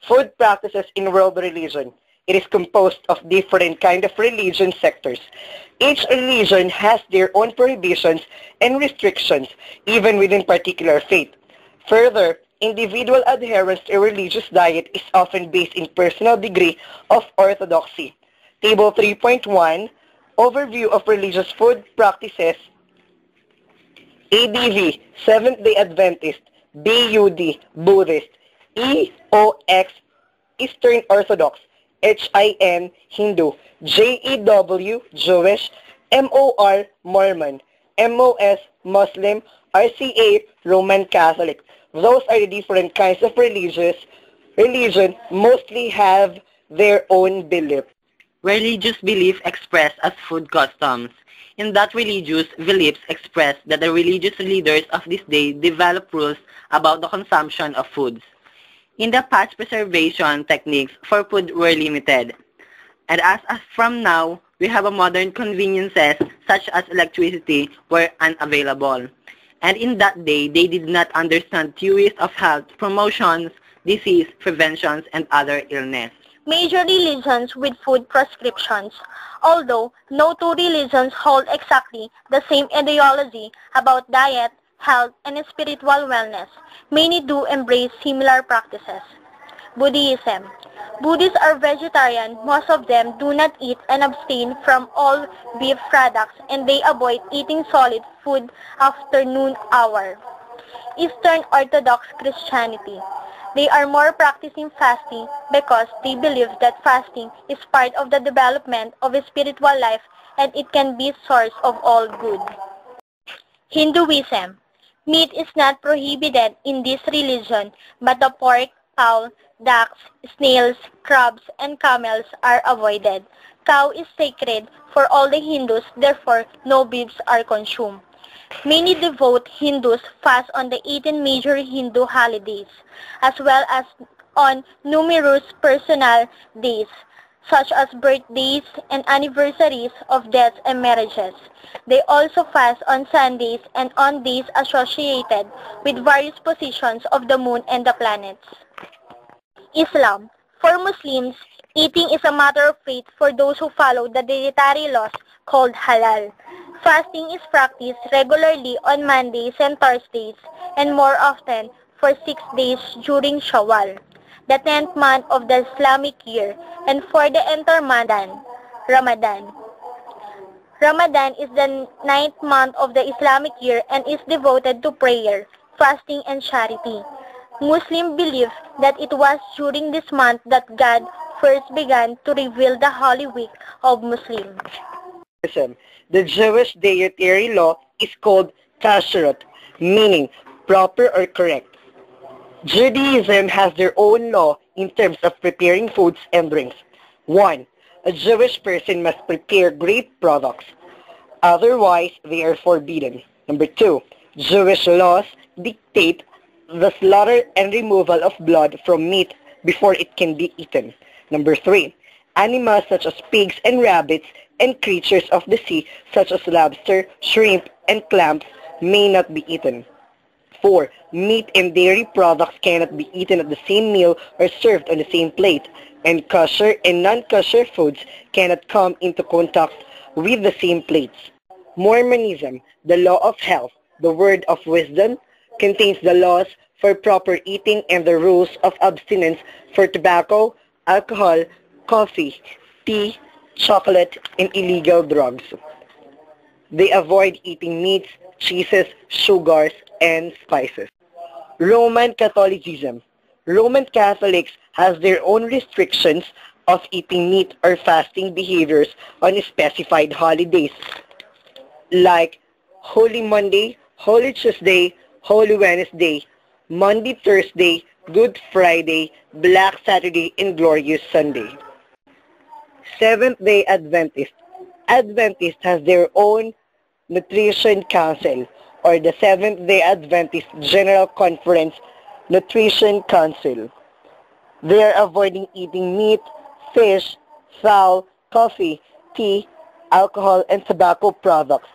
Food practices in world religion. It is composed of different kind of religion sectors. Each religion has their own prohibitions and restrictions, even within particular faith. Further, individual adherence to a religious diet is often based in personal degree of orthodoxy. Table 3.1, Overview of Religious Food Practices. ADV, Seventh-day Adventist. BUD, Buddhist. EOX, Eastern Orthodox. HIN, Hindu. JEW, Jewish. MOR, Mormon. MOS, Muslim. RCA, Roman Catholic. Those are the different kinds of religion mostly have their own belief. Religious belief expressed as food customs. In that religious beliefs express that the religious leaders of this day develop rules about the consumption of foods. In the past, preservation techniques for food were limited. And as from now, we have a modern conveniences such as electricity were unavailable. And in that day, they did not understand theories of health, promotions, disease, preventions, and other illness. Major religions with food prescriptions. Although no two religions hold exactly the same ideology about diet, health, and spiritual wellness, many do embrace similar practices. Buddhism. Buddhists are vegetarian. Most of them do not eat and abstain from all beef products, and they avoid eating solid food after noon hour. Eastern Orthodox Christianity. They are more practicing fasting because they believe that fasting is part of the development of a spiritual life and it can be source of all good. Hinduism. Meat is not prohibited in this religion, but the pork, fowl, ducks, snails, crabs, and camels are avoided. Cow is sacred for all the Hindus, therefore no beefs are consumed. Many devout Hindus fast on the 18 major Hindu holidays, as well as on numerous personal days, such as birthdays and anniversaries of deaths and marriages. They also fast on Sundays and on days associated with various positions of the moon and the planets. Islam. For Muslims, eating is a matter of faith for those who follow the dietary laws called halal. Fasting is practiced regularly on Mondays and Thursdays, and more often for 6 days during Shawwal, the 10th month of the Islamic year, and for the entire month, Ramadan. Ramadan is the 9th month of the Islamic year and is devoted to prayer, fasting, and charity. Muslims believe that it was during this month that God first began to reveal the Holy Week of Muslims. The Jewish dietary law is called kashrut, meaning proper or correct. Judaism has their own law in terms of preparing foods and drinks. 1. A Jewish person must prepare grape products. Otherwise, they are forbidden. Number 2. Jewish laws dictate the slaughter and removal of blood from meat before it can be eaten. Number 3. Animals such as pigs and rabbits and creatures of the sea such as lobster, shrimp, and clams may not be eaten. 4. Meat and dairy products cannot be eaten at the same meal or served on the same plate, and kosher and non-kosher foods cannot come into contact with the same plates. Mormonism, the law of health, the word of wisdom, contains the laws for proper eating and the rules of abstinence for tobacco, alcohol, coffee, tea, chocolate, and illegal drugs. They avoid eating meats, cheeses, sugars, and spices. Roman Catholicism. Roman Catholics has their own restrictions of eating meat or fasting behaviors on specified holidays, like Holy Monday, Holy Tuesday, Holy Wednesday, Monday, Thursday, Good Friday, Black Saturday, and Glorious Sunday. Seventh-day Adventist. Adventists has their own Nutrition Council, or the Seventh-day Adventist General Conference Nutrition Council. They are avoiding eating meat, fish, fowl, coffee, tea, alcohol, and tobacco products.